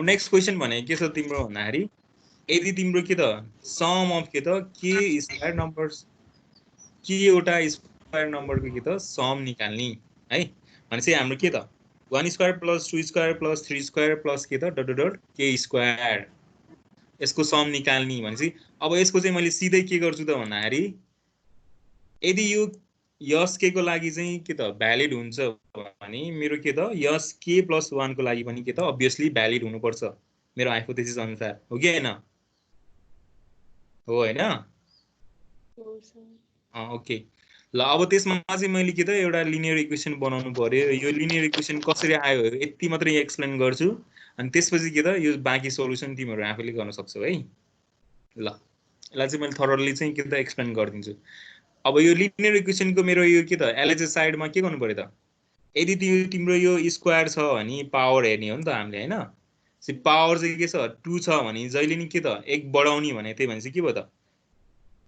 अब next question भने के छ तिम्रो भन्दाखेरि यदि तिम्रो के त सम अफ के त के स्क्वायर नम्बर्स के एउटा स्क्वायर नम्बरको के त सम निकाल्ने है भनेपछि हाम्रो के त 1 square plus 2 square plus 3 square plus के त डट डट डट के स्क्वायर यसको सम निकाल्ने भनेपछि अब यसको चाहिँ मैले सिधै के गर्छु त भन्दाखेरि यदि यो यस के को लागि चाहिँ के त भ्यालिड हुन्छ भने मेरो के त यस के प्लस 1 को लागि पनि के त अभियसली भ्यालिड हुनुपर्छ मेरो हाइपोथेसिस अनुसार हो कि हैन हो हैन ओके ल अब त्यसमा चाहिँ मैले के त एउटा लिनियर इक्वेसन बनाउनु पर्यो यो लिनियर इक्वेसन कसरी आयो यति मात्रै एक्सप्लेन गर्छु अनि त्यसपछि के त यो बाँकी सोलुसन तिमीहरु आफैले गर्न सक्छौ है ल यसलाई चाहिँ मैले थरोली चाहिँ के त एक्सप्लेन गर्दिन्छु अब यो लिनियर इक्वेसनको मेरो यो के त एलएचएस साइडमा के गर्नु पर्यो त यदि तिम्रो यो स्क्वायर छ भने पावर हेर्ने हो नि त हामीले हैन सि पावर चाहिँ के छ 2 छ भने जहिले नि के त 1 बढाउने भने त्यही भनेपछि के भयो त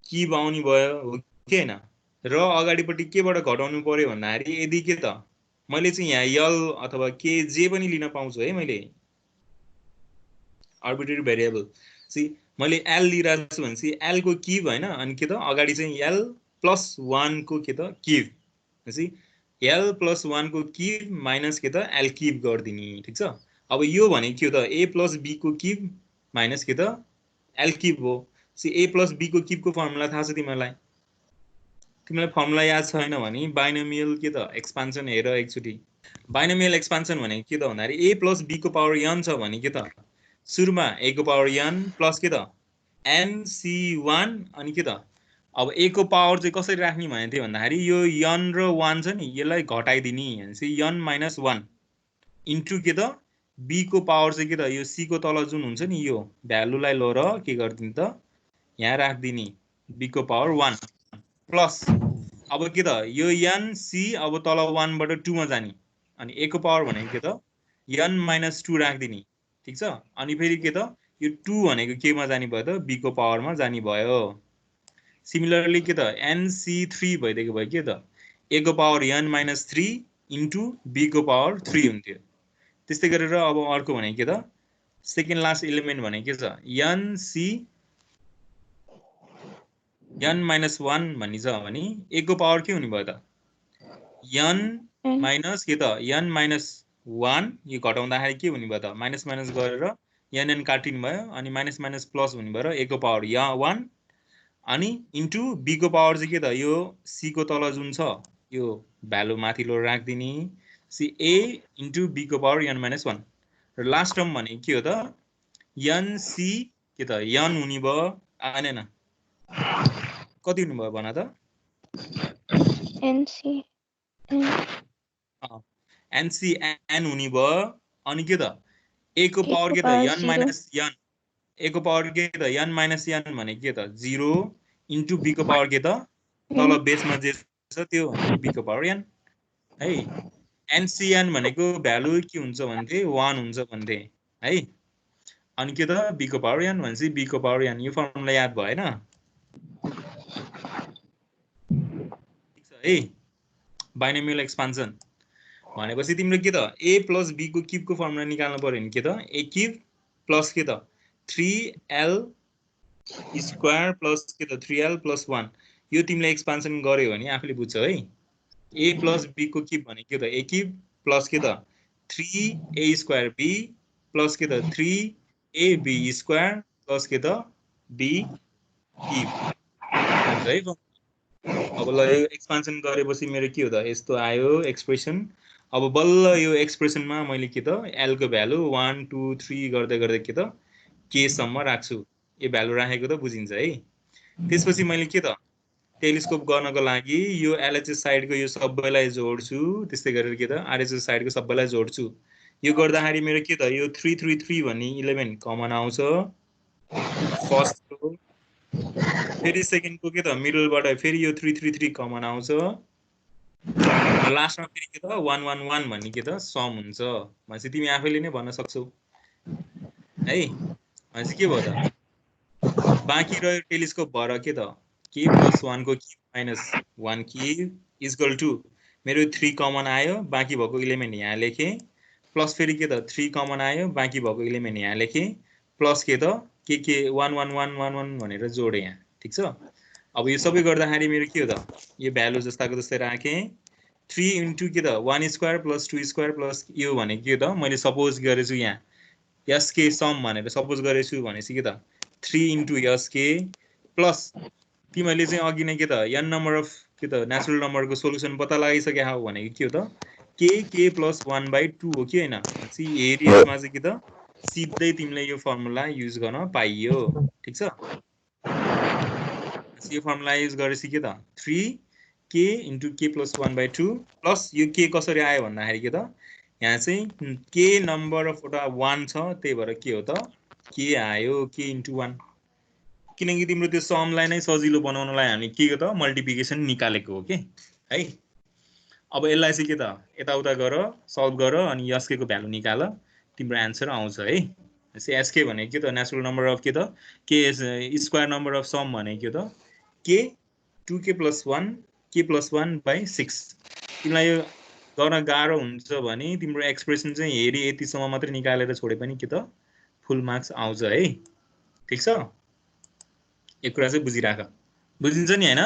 क्यूब आउने भयो हो कि हैन र अगाडिपट्टि केबाट घटाउनु पर्यो भन्दाखेरि यदि के त मैले चाहिँ यहाँ l अथवा के जे पनि लिन पाउँछु है मैले आर्बिट्रेरी भेरिएबल सी मैले l लिइराछु भनेपछि l को क्यूब हैन अनि के त अगाडि चाहिँ l प्लस 1 को के त क्यूब भनेपछि l प्लस 1 को क्यूब माइनस के त l क्यूब गर्दिनी ठीक छ अब यो भने के हो त a प्लस b को क्यूब माइनस के त l क्यूब हो सी a प्लस b को क्यूब को फर्मुला थाहा छ तिमीलाई फर्मुला याद छैन भने बाइनोमियल के त एक्सपान्सन हेर एकचोटी बाइनोमियल एक्सपान्सन भने के त भन्दाखेरि a प्लस b को पावर n छ भने के त सुरुमा a को पावर n प्लस के त nc1 अनि के त अब a को पावर चाहिँ कसरी राख्ने भने थियो भन्दाखेरि यो n र 1 छ नि यसलाई घटाइदिने भनेपछि n माइनस 1 इन्टु के त b को पावर चाहिँ के त यो c को तल जुन हुन्छ नि यो भ्यालुलाई लएर के गर्दिने त यहाँ राख्दिने b को पावर 1 प्लस अब के त यो n c अब तल 1 बाट 2 मा जाने अनि a को पावर भनेको के त n माइनस 2 राख्दिने ठीक छ अनि फेरि के त यो 2 भनेको के मा जाने भयो त b को पावर मा जाने भयो सिमिलरली के त nc3 भइदिएको भयो के त a को power n minus 3 into b को पावर 3 हुन्थ्यो त्यस्तै गरेर अब अर्को भने के त सेकेन्ड लास्ट एलिमेन्ट भने के छ nc n माइनस 1 भन्ने छ भने a को पावर के हुने भयो त n माइनस के त n माइनस 1 यो घटाउँदाखेरि के हुने भयो त माइनस माइनस गरेर n काटिनु भयो अनि माइनस माइनस प्लस हुने भयो a को पावर 1 अनि इन्टु b को पावर चाहिँ के त यो c को तल जुन छ यो भ्यालु माथि लो राख्दिने सी a इन्टु b को पावर n माइनस 1 र लास्ट टर्म भने के हो त nc के त n हुने भयो आएन कति हुने भयो भन त nc n हुने भयो अनि के त a को पावर के त n माइनस n a को पावर के त n माइनस n भने के त 0 इन्टु b को पावर के त तल बेसमा जे छ त्यो b को पावर n है ncn भनेको भ्यालु के हुन्छ भन्थे 1 हुन्छ भन्थे है अनि के त b को पावर n भनेपछि b को पावर n यो फर्मुला याद भयो हैन ठीक छ है बाइनोमियल एक्सपान्सन भनेपछि तिम्रो के त a प्लस b को क्यूब को फर्मुला निकाल्नु पर्यो नि के त a क्यूब प्लस के त 3l स्क्वायर प्लस के त 3l प्लस 1 यो तिमीले एक्सपान्सन गर्यो भने आफैले बुझ्छौ है a प्लस b को क्यूब भने के त a क्यूब प्लस के त 3a स्क्वायर b प्लस के त 3ab स्क्वायर प्लस के त b क्यूब है अब ल यो एक्सपान्सन गरेपछि मेरो के हो त यस्तो आयो एक्सप्रेसन अब बल्ल यो एक्सप्रेसनमा मैले के त l को भ्यालु 1 2 3 गर्दै गर्दै के त k सम्म राख्छु यो भ्यालु राखेको त बुझिन्छ है त्यसपछि मैले के त टेलिस्कोप गर्नको लागि यो एलएचएस साइडको यो सबैलाई जोड्छु त्यस्तै गरेर के त आरएचएस साइडको सबैलाई जोड्छु यो गर्दाखेरि मेरो के त यो 333 भन्ने एलिमेन्ट कमन आउँछ फर्स्ट रो फेरि सेकेन्ड को के त मिडलबाट फेरि यो 333 कमन आउँछ लास्टमा फेरि के त 111 भन्ने के त सम हुन्छ भनेपछि तिमी आफैले नै भन्न सक्छौ है भनेपछि के भयो त बाँकी रह्यो टेलिस्कोप भएर के त k प्लस 1 को cube minus 1 cube equal to मेरो 3 कमन आयो बाँकी भएको एलिमेन्ट यहाँ लेखेँ प्लस फेरि के त 3 कमन आयो बाँकी भएको एलिमेन्ट यहाँ लेखेँ प्लस के त के 1 1 1 1 1 भनेर जोडे यहाँ ठीक छ अब यो सबै गर्दाखेरि मेरो के हो त यो भ्यालु जस्ताको जस्तै राखेँ 3 इन्टु के त 1 स्क्वायर प्लस 2 स्क्वायर प्लस यो भनेको के त मैले सपोज गरेछु यहाँ एसके सम भनेर सपोज गरेछु भनेपछि के त 3 इन्टु एसके प्लस तिमीले चाहिँ अघि नै के त n नम्बर अफ के त नेचुरल नम्बरको सोलुसन पत्ता लगाइसके हौ भनेको के हो त k प्लस 1/2 हो कि हैन भनेपछि हेरी यसमा चाहिँ के त सिधै तिमीले यो फर्मुला युज गर्न पाइयो ठीक छ यो फर्मुला युज गरेपछि के त 3k into k plus 1/2 plus यो k कसरी आयो भन्दाखेरि के त यहाँ चाहिँ k नम्बर अफ वटा 1 छ त्यही भएर के हो त k आयो k इन्टु 1 किनकि तिम्रो त्यो समलाई नै सजिलो बनाउनलाई हामी के हो त मल्टिप्लिकेसन निकालेको हो के है अब यसलाई चाहिँ के त यताउता गर सल्भ गर अनि यसके को भ्यालु निकाल तिम्रो आन्सर आउँछ है एसके भनेको के त नेचुरल नम्बर अफ के त के स्क्वायर नम्बर अफ सम भनेको के त के 2k + 1 k + 1/6 तिमीलाई यो गर्न गाह्रो हुन्छ भने तिम्रो एक्सप्रेसन चाहिँ हेरी यतिसम्म मात्र निकालेर छोडे पनि के त फुल मार्क्स आउँछ है ठीक छ एक कुरा चाहिँ बुझिराख बुझिन्छ नि हैन